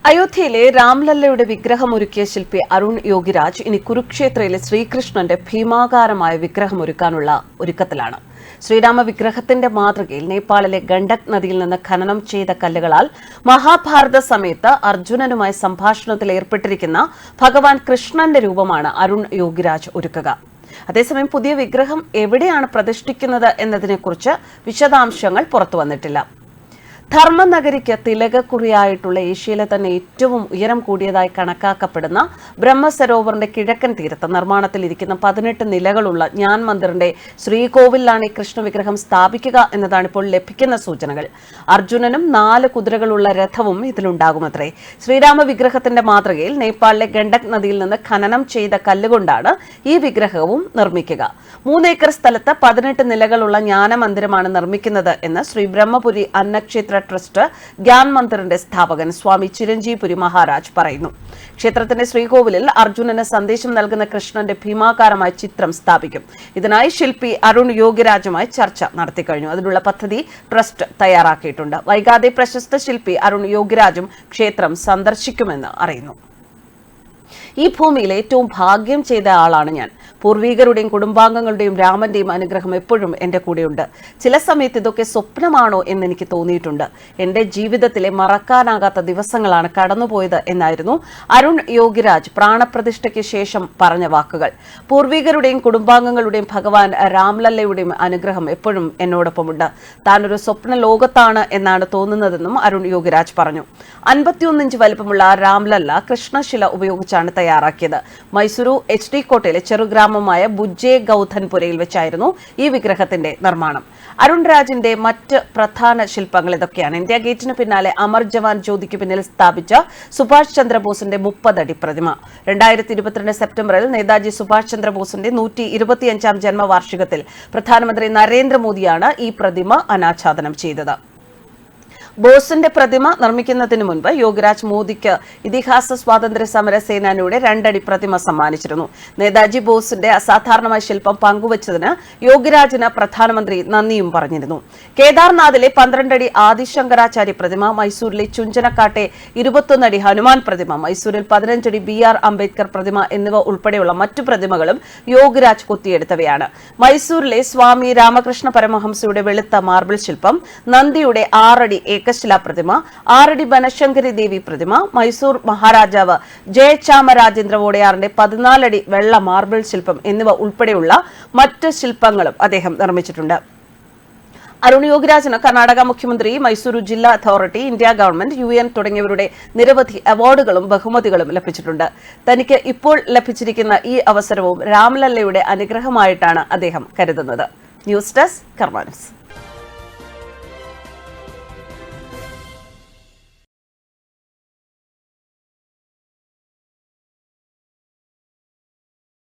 അയോധ്യയിലെ രാംലല്ലയുടെ വിഗ്രഹമൊരുക്കിയ ശില്പി അരുൺ യോഗിരാജ് ഇനി കുരുക്ഷേത്രയിലെ ശ്രീകൃഷ്ണന്റെ ഭീമാകാരമായ വിഗ്രഹമൊരുക്കാനുള്ള ഒരുക്കത്തിലാണ്. ശ്രീരാമ വിഗ്രഹത്തിന്റെ മാതൃകയിൽ നേപ്പാളിലെ ഗണ്ഡക് നദിയിൽ നിന്ന് ഖനനം ചെയ്ത കല്ലുകളാൽ മഹാഭാരത സമയത്ത് അർജുനനുമായി സംഭാഷണത്തിൽ ഏർപ്പെട്ടിരിക്കുന്ന ഭഗവാൻ കൃഷ്ണന്റെ രൂപമാണ് അരുൺ യോഗിരാജ് ഒരുക്കുക. അതേസമയം പുതിയ വിഗ്രഹം എവിടെയാണ് പ്രതിഷ്ഠിക്കുന്നത് എന്നതിനെക്കുറിച്ച് വിശദാംശങ്ങൾ പുറത്തുവന്നിട്ടില്ല. ധർമ്മനഗരിക്ക് തിലകക്കുറിയായിട്ടുള്ള ഏഷ്യയിലെ തന്നെ ഏറ്റവും ഉയരം കൂടിയതായി കണക്കാക്കപ്പെടുന്ന ബ്രഹ്മസരോവറിന്റെ കിഴക്കൻ തീരത്ത് നിർമ്മാണത്തിലിരിക്കുന്ന 18 നിലകളുള്ള ജ്ഞാൻ മന്ദിറിന്റെ ശ്രീകോവിലാണ് ഈ കൃഷ്ണവിഗ്രഹം സ്ഥാപിക്കുക എന്നതാണ് ഇപ്പോൾ ലഭിക്കുന്ന സൂചനകൾ. അർജുനനും 4 കുതിരകളുള്ള രഥവും ഇതിലുണ്ടാകുമത്രേ. ശ്രീരാമ വിഗ്രഹത്തിന്റെ മാതൃകയിൽ നേപ്പാളിലെ ഗണ്ഡക് നദിയിൽ നിന്ന് ഖനനം ചെയ്ത കല്ലുകൊണ്ടാണ് ഈ വിഗ്രഹവും നിർമ്മിക്കുക. 3 ഏക്കർ സ്ഥലത്ത് 18 നിലകളുള്ള ജ്ഞാനമന്ദിരമാണ് നിർമ്മിക്കുന്നത് എന്ന് ശ്രീ ബ്രഹ്മപുരി അന്നക്ഷേത്ര ട്രസ്റ്റ് ജ്ഞാൻ മന്ദിറിന്റെ സ്ഥാപകൻ സ്വാമി ചിരഞ്ജീവ് പുരി മഹാരാജ് പറയുന്നു. ക്ഷേത്രത്തിന്റെ ശ്രീകോവിലിൽ അർജുനന് സന്ദേശം നൽകുന്ന കൃഷ്ണന്റെ ഭീമാകാരമായ ചിത്രം സ്ഥാപിക്കും. ഇതിനായി ശില്പി അരുൺ യോഗിരാജുമായി ചർച്ച നടത്തിക്കഴിഞ്ഞു. അതിനുള്ള പദ്ധതി ട്രസ്റ്റ് തയ്യാറാക്കിയിട്ടുണ്ട്. വൈകാതെ പ്രശസ്ത ശില്പി അരുൺ യോഗിരാജും ക്ഷേത്രം സന്ദർശിക്കുമെന്ന് അറിയുന്നു. ഈ ഭൂമിയിൽ ഏറ്റവും ഭാഗ്യം ചെയ്ത ആളാണ് ഞാൻ. പൂർവികരുടെയും കുടുംബാംഗങ്ങളുടെയും രാമന്റെയും അനുഗ്രഹം എപ്പോഴും എന്റെ കൂടെയുണ്ട്. ചില സമയത്ത് ഇതൊക്കെ സ്വപ്നമാണോ എന്നെനിക്ക് തോന്നിയിട്ടുണ്ട്. എന്റെ ജീവിതത്തിലെ മറക്കാനാകാത്ത ദിവസങ്ങളാണ് കടന്നുപോയത് എന്നായിരുന്നു അരുൺ യോഗിരാജ് പ്രാണപ്രതിഷ്ഠയ്ക്ക് ശേഷം പറഞ്ഞ വാക്കുകൾ. പൂർവികരുടെയും കുടുംബാംഗങ്ങളുടെയും ഭഗവാൻ രാംലല്ലയുടെയും അനുഗ്രഹം എപ്പോഴും എന്നോടൊപ്പമുണ്ട്. താനൊരു സ്വപ്ന ലോകത്താണ് എന്നാണ് തോന്നുന്നതെന്നും അരുൺ യോഗിരാജ് പറഞ്ഞു. 51 ഇഞ്ച് വലിപ്പമുള്ള രാംലല്ല കൃഷ്ണശില ഉപയോഗിച്ചാണ് തയ്യാറാക്കിയത്. മൈസൂരു HD കോട്ടയിലെ ചെറുഗ്രാമമായ ബുജ്ജെ ഗൌധൻപുരയിൽ വെച്ചായിരുന്നു ഈ വിഗ്രഹത്തിന്റെ നിർമ്മാണം. അരുൺ രാജിന്റെ മറ്റ് പ്രധാന ശില്പങ്ങൾ ഇതൊക്കെയാണ്. ഇന്ത്യ ഗേറ്റിന് പിന്നാലെ അമർ ജവാൻ ജ്യോതിക്ക് പിന്നിൽ സ്ഥാപിച്ച സുഭാഷ് ചന്ദ്രബോസിന്റെ 30 അടി പ്രതിമ. 2022 സെപ്റ്റംബറിൽ നേതാജി സുഭാഷ് ചന്ദ്രബോസിന്റെ 125ാം ജന്മവാർഷികത്തിൽ പ്രധാനമന്ത്രി നരേന്ദ്രമോദിയാണ് ഈ പ്രതിമ അനാച്ഛാദനം ചെയ്തത്. ബോസിന്റെ പ്രതിമ നിർമ്മിക്കുന്നതിന് മുൻപ് യോഗിരാജ് മോദിക്ക് ഇതിഹാസ സ്വാതന്ത്ര്യ സമര സേനാനിയുടെ 2 അടി പ്രതിമ സമ്മാനിച്ചിരുന്നു. നേതാജി ബോസിന്റെ അസാധാരണമായ ശില്പം പങ്കുവച്ചതിന് യോഗിരാജിന് പ്രധാനമന്ത്രി നന്ദിയും പറഞ്ഞിരുന്നു. കേദാർനാഥിലെ 12 അടി ആദിശങ്കരാചാര്യ പ്രതിമ, മൈസൂരിലെ ചുഞ്ചനക്കാട്ടെ 21 അടി ഹനുമാൻ പ്രതിമ, മൈസൂരിൽ 15 അടി BR അംബേദ്കർ പ്രതിമ എന്നിവ ഉൾപ്പെടെയുള്ള മറ്റു പ്രതിമകളും യോഗിരാജ് കൊത്തിയെടുത്തവയാണ്. മൈസൂരിലെ സ്വാമി രാമകൃഷ്ണ പരമഹംസയുടെ വെളുത്ത മാർബിൾ ശില്പം, നന്ദിയുടെ 6 അടി ഏകശിലാ പ്രതിമ, 6 അടി ബനശങ്കരി ദേവി പ്രതിമ, മൈസൂർ മഹാരാജാവ് ജയചാമരാജേന്ദ്ര വോഡയാറിന്റെ 14 അടി വെള്ള മാർബിൾ ശില്പം എന്നിവ ഉൾപ്പെടെയുള്ള മറ്റ് ശില്പങ്ങളും അദ്ദേഹം നിർമ്മിച്ചിട്ടുണ്ട്. അരുൺ യോഗിരാജിന് കർണാടക മുഖ്യമന്ത്രി, മൈസൂരു ജില്ലാ അതോറിറ്റി, ഇന്ത്യ ഗവൺമെന്റ്, UN തുടങ്ങിയവരുടെ നിരവധി അവാർഡുകളും ബഹുമതികളും ലഭിച്ചിട്ടുണ്ട്. തനിക്ക് ഇപ്പോൾ ലഭിച്ചിരിക്കുന്ന ഈ അവസരവും രാംലല്ലയുടെ അനുഗ്രഹമായിട്ടാണ് അദ്ദേഹം കരുതുന്നത്. ന്യൂസ് ഡെസ്ക് കർമ്മ ന്യൂസ്.